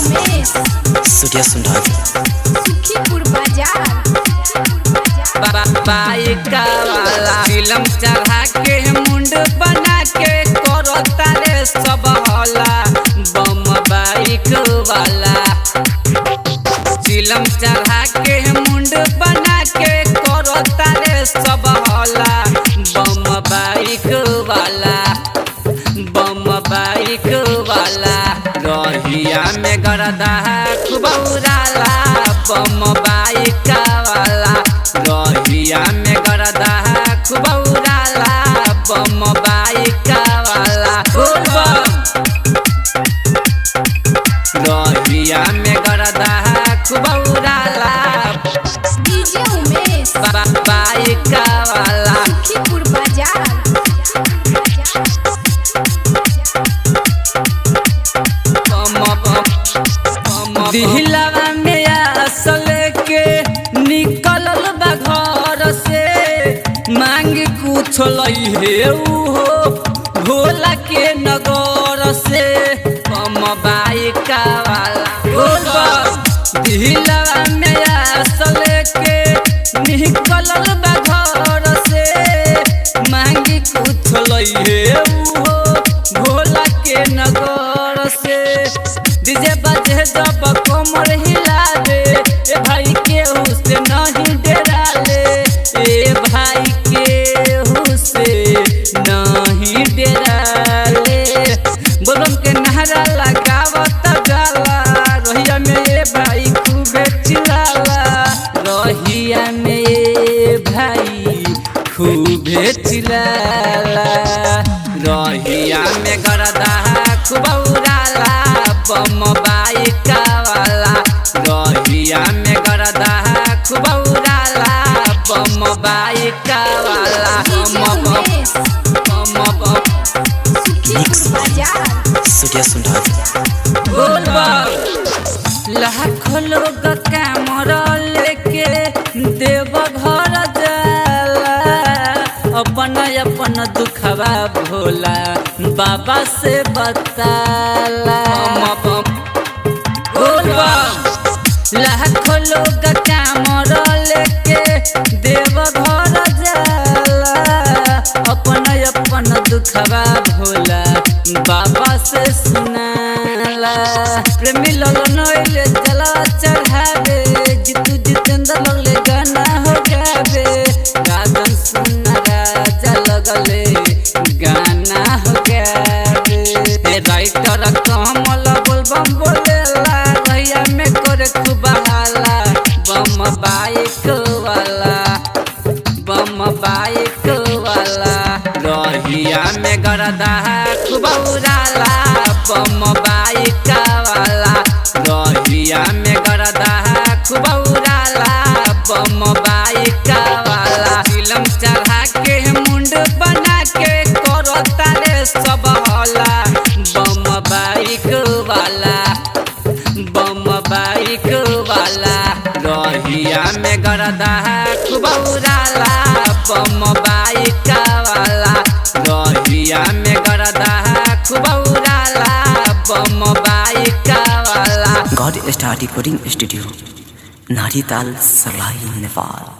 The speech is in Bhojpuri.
सूर्या सुंदर सुखीपुर बाजार बाइक वाला फिल्म चढ़ा के मुंड बना के करो तारे सब हला बम बाइक वाला फिल्म चढ़ा के मुंड बना के करो तारे सब हला बम बाइक वाला बम बाइक वाला रहिया में गरदा खूब उड़ाला बम बाइक वाला रहिया में गरदा खूब उड़ाला बम बाइक वाला रहिया में गरदा खूब उड़ाला डीजे उमेश बाइक वाला सुखीपुर बाजार दिहलावा में असल के निकलल बा घर से मांग कुछ लई हे हो भोला के नगर से हम बाइक वाला दिहलावा में असल के निकलल बा घर से मांग कुछ लई हे हो भोला के नगर से डीजे बजे जब कमर हिला दे ए भाई केहू से नहीं डरा ले ए भाई केहू से नहीं डरा ले बोलम के नहरा लगावत जाला रहिया में ए भाई खूबे चिल्लाला रहिया में ए भाई खूबे चिल्लाला रहिया में गरदा खूब उड़ाला बम बाइक वाला रहिया में गरदा खूब उड़ाला बम बाइक वाला सुखीपुर बाजार सूर्या सुंदर लाखों लोग कैमर लेके देव घर जाला अपन अपन दुखवा भोला बाबा से बताला लाखों लोग कैमर लेके देव घर जाला अपन अपन दुखवा भोला बाबा से सुनाला प्रेमी लगन ले जला चढ़ावे जितू जितेंद्र लगले गाना हो गावे राजन सुना राजा लगले गाना हो गावे राइटर कमल बोलबम बोलेला रहिया में करे खूब हाला बम बाइक वाला बम बाइक वाला रहिया में गरदा खूब उड़ाला बम बाइक वाला रहिया में गरदा खूब उड़ाला बम बाइक वाला फिल्म चढ़ा के मुंड बना के करो तारे सब हला बम बाइक वाला बम बाइक वाला रहिया में गरदा खूब उड़ाला बम बाइक वाला रहिया में गरदा खूब उड़ाला बम बाइक वाला गॉड स्टार रिकॉर्डिंग स्टूडियो नारी ताल सलाई नेपाल।